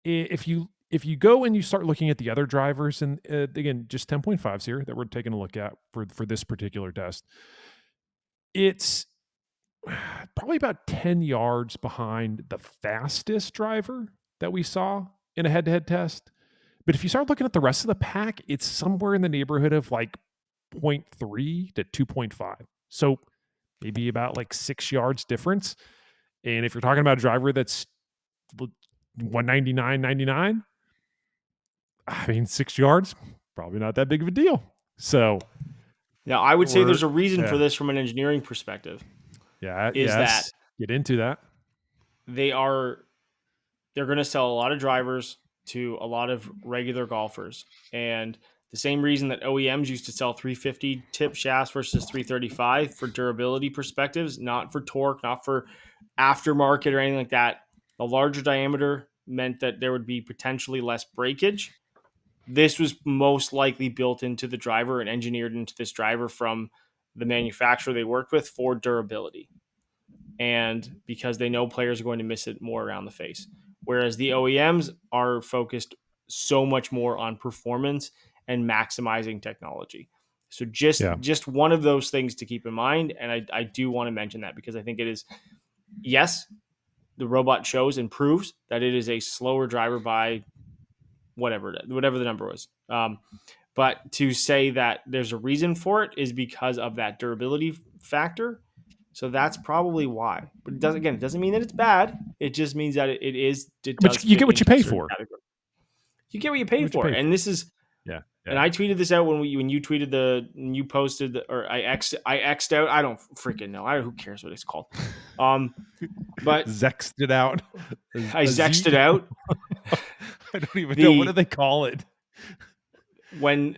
If you go and you start looking at the other drivers, and again, just 10.5s here that we're taking a look at for this particular test, it's probably about 10 yards behind the fastest driver that we saw in a head-to-head test. But if you start looking at the rest of the pack, it's somewhere in the neighborhood of like 0.3 to 2.5. So maybe about like 6 yards difference. And if you're talking about a driver that's 199.99, I mean, 6 yards, probably not that big of a deal. So now I would say there's a reason for this from an engineering perspective. Yeah. That get into that. They're going to sell a lot of drivers to a lot of regular golfers. And the same reason that OEMs used to sell 350 tip shafts versus 335 for durability perspectives, not for torque, not for aftermarket or anything like that. A larger diameter meant that there would be potentially less breakage. This was most likely built into the driver and engineered into this driver from the manufacturer they worked with for durability. And because they know players are going to miss it more around the face. Whereas the OEMs are focused so much more on performance and maximizing technology. So just one of those things to keep in mind. And I do want to mention that because I think it is, yes, the robot shows and proves that it is a slower driver by whatever the number was. But to say that there's a reason for it is because of that durability factor. So that's probably why. But it doesn't mean that it's bad. It just means that it is. But you get what you pay for. You get what you pay for. And this is. Yeah. And I tweeted this out when you tweeted when you posted or I X'd out. I don't freaking know. Who cares what it's called? But Zexed it out. I Zexed it out. I don't even know, what do they call it? When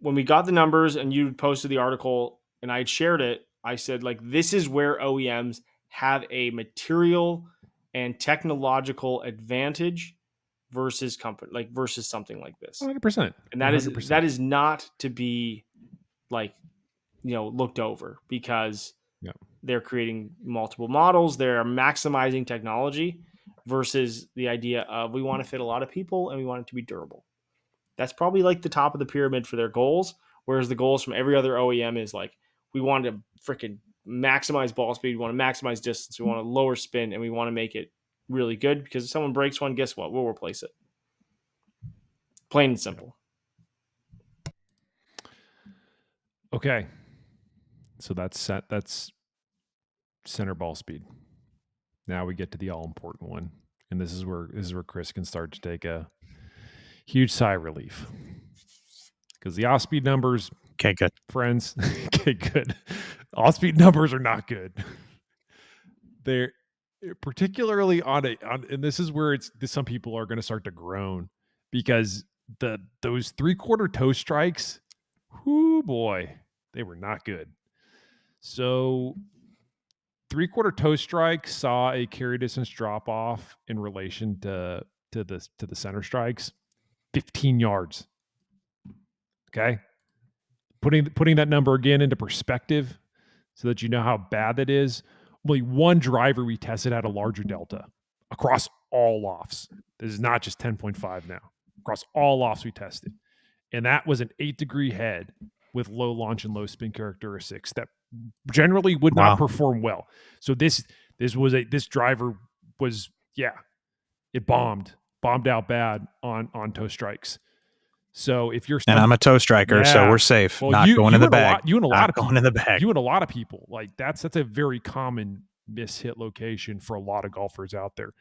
we got the numbers and you posted the article and I had shared it, I said, like, this is where OEMs have a material and technological advantage versus something like this. 100%. And that is not to be like, looked over because they're creating multiple models. They're maximizing technology versus the idea of we want to fit a lot of people and we want it to be durable. That's probably like the top of the pyramid for their goals. Whereas the goals from every other OEM is like, we want to freaking maximize ball speed. We want to maximize distance. We want to lower spin and we want to make it really good because if someone breaks one, guess what? We'll replace it. Plain and simple. Okay. So that's center ball speed. Now we get to the all important one. And this is where Kris can start to take a huge sigh of relief. Because the off-speed numbers, okay, good. Friends, okay, good. Off-speed numbers are not good. They're particularly and this is where some people are going to start to groan because those 3/4 toe strikes, whoo boy, they were not good. So 3/4 toe strike saw a carry distance drop off in relation to the center strikes, 15 yards. Okay. Putting that number again into perspective so that you know how bad that is. Only one driver we tested had a larger delta across all lofts. This is not just 10.5 now. Across all lofts we tested. And that was an 8-degree head with low launch and low spin characteristics that generally would not perform well. So this This driver was, it bombed out bad on toe strikes. So if you're And I'm a toe striker, so we're safe. well, Not going in the bag. You and a lot of going people, in the bag. you and a lot of people, like that's a very common miss-hit location for a lot of golfers out there.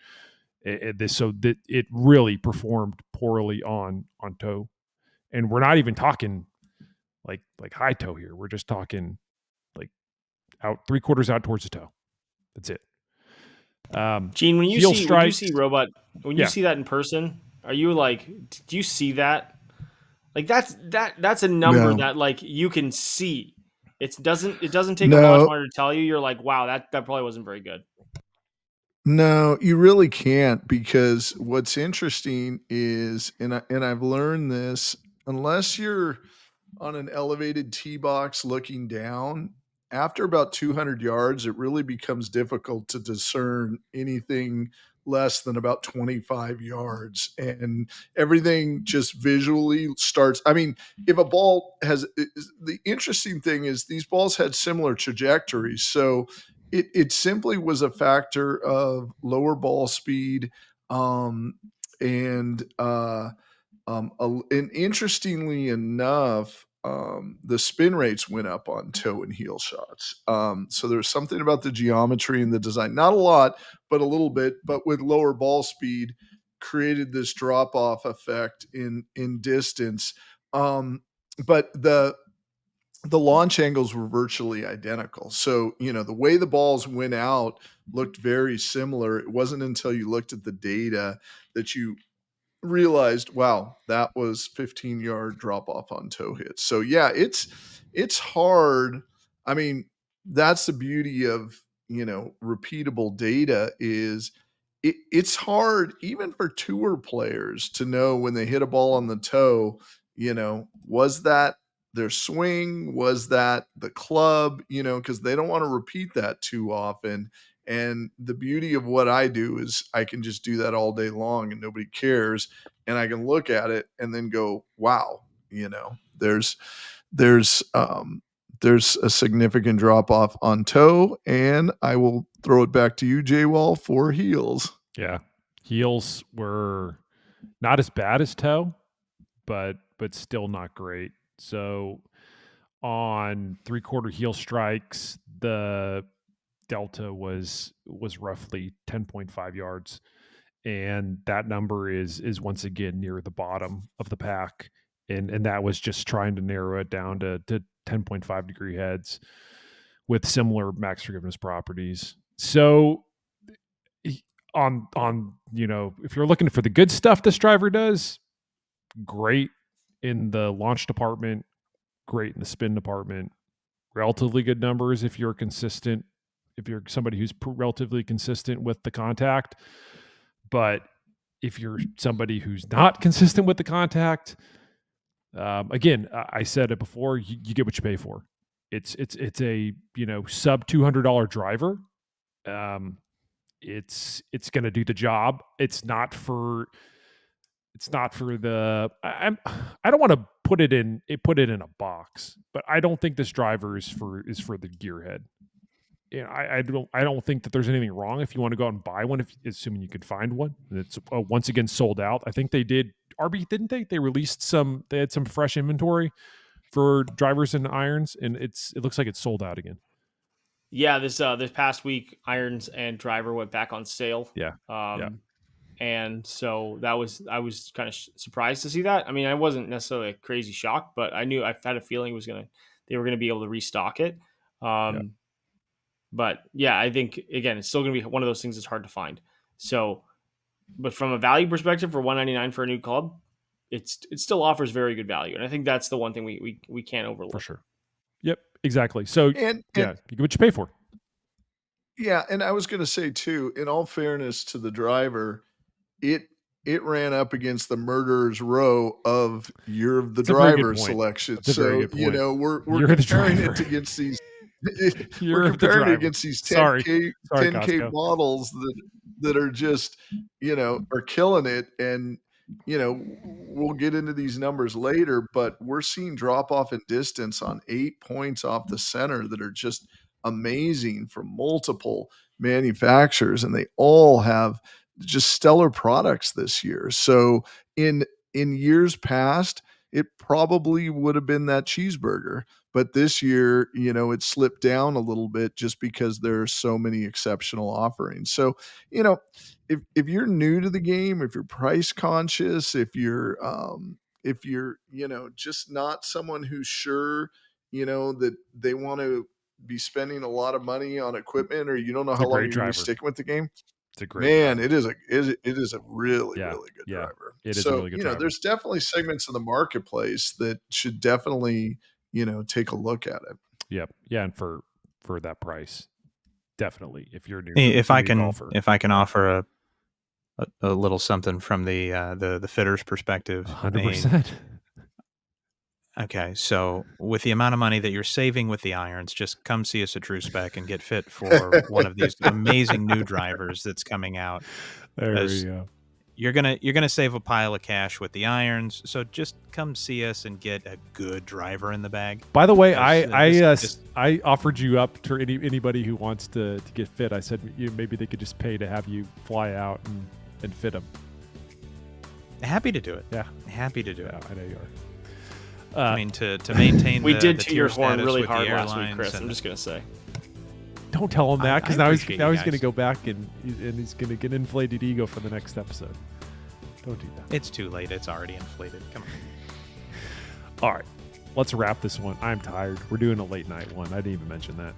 It really performed poorly on toe, and we're not even talking like high toe here. We're just talking like out 3/4 out towards the toe. That's it. Gene, when you see robot, when you Yeah. see that in person, are you like, do you see that? Like that's a number No. that like you can see. It doesn't take a No. launch monitor to tell you. You're like, wow, that probably wasn't very good. No, you really can't, because what's interesting is, and I've learned this, unless you're on an elevated tee box looking down, after about 200 yards, it really becomes difficult to discern anything less than about 25 yards, and everything just visually starts. I mean, if a ball has, the interesting thing is these balls had similar trajectories, so it simply was a factor of lower ball speed, and interestingly enough, the spin rates went up on toe and heel shots. So there's something about the geometry and the design, not a lot, but a little bit, but with lower ball speed created this drop off effect in distance. But the launch angles were virtually identical. So, the way the balls went out looked very similar. It wasn't until you looked at the data that you realized, wow, that was 15-yard drop off on toe hits. So yeah, it's hard. I mean, that's the beauty of, repeatable data is it's hard even for tour players to know when they hit a ball on the toe, was that their swing? Was that the club? Because they don't want to repeat that too often. And the beauty of what I do is I can just do that all day long and nobody cares. And I can look at it and then go, wow, there's a significant drop off on toe. And I will throw it back to you, J-Wall, for heels. Yeah. Heels were not as bad as toe, but still not great. So on 3/4 heel strikes, the delta was roughly 10.5 yards, and that number is once again near the bottom of the pack, and that was just trying to narrow it down to 10.5 degree heads with similar max forgiveness properties. So on if you're looking for the good stuff this driver does, great in the launch department, great in the spin department, relatively good numbers if you're consistent, if you're somebody who's relatively consistent with the contact. But if you're somebody who's not consistent with the contact, again, I said it before, you get what you pay for. It's a sub $200 driver. It's going to do the job. It's not for the. I don't want to put it in a box, but I don't think this driver is for the gearhead. I don't think that there's anything wrong if you want to go out and buy one, assuming you could find one. And it's once again sold out. I think they did. RB, didn't they? They released they had some fresh inventory for drivers and irons, and it looks like it's sold out again. Yeah, this past week, irons and driver went back on sale. Yeah. And so I was kind of surprised to see that. I mean, I wasn't necessarily a crazy shock, but I had a feeling they were gonna be able to restock it. But yeah, I think again, it's still gonna be one of those things that's hard to find. So, but from a value perspective, for $199 for a new club, it still offers very good value, and I think that's the one thing we can't overlook. For sure. Yep, exactly. So and you get what you pay for. Yeah, and I was going to say too, in all fairness to the driver, it ran up against the murderer's row of year of the driver selection. So we're comparing it against these. We're comparing it against these 10K models that are just are killing it, and we'll get into these numbers later, but we're seeing drop off in distance on 8 points off the center that are just amazing from multiple manufacturers, and they all have just stellar products this year. So in years past, it probably would have been that cheeseburger, but this year, it slipped down a little bit just because there are so many exceptional offerings. So, if you're new to the game, if you're price conscious, if you're just not someone who's sure, that they want to be spending a lot of money on equipment, or you don't know It's how a long great you're going to be driver. sticking with the game, It's a great man, driver. it is a really, Yeah, really good yeah, driver. it is a So, really good driver. there's definitely segments of the marketplace that should definitely, take a look at it. Yep. Yeah, and for that price, definitely. If you're new, If I can golfer, offer a little something from the fitter's perspective. I mean, 100%. okay, so with the amount of money that you're saving with the irons, just come see us at True Spec and get fit for one of these amazing new drivers that's coming out. There we As go. you're gonna save a pile of cash with the irons, so just come see us and get a good driver in the bag. By the way, This- I offered you up to anybody who wants to get fit. I said maybe they could just pay to have you fly out and fit them. happy to do it. Yeah, Happy to do yeah, it. I know you are. I mean, to maintain. We the, did the to your tier horn status really with the hard last week, airlines Chris. I'm and- just gonna say. Don't tell him that, because I now he's appreciate now you he's going to guys. go back and he's going to get an inflated ego for the next episode. Don't do that. It's too late. It's already inflated. Come on. All right, let's wrap this one. I'm tired. We're doing a late night one. I didn't even mention that.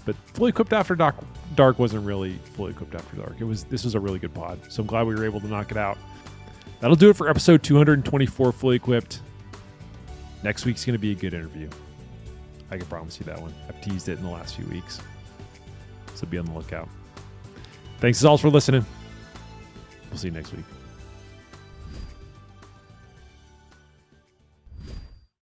But fully equipped after dark wasn't really fully equipped after dark. This was a really good pod. So I'm glad we were able to knock it out. That'll do it for episode 224 fully equipped. Next week's going to be a good interview. I can promise you that one. I've teased it in the last few weeks. So be on the lookout. Thanks as always for listening. We'll see you next week.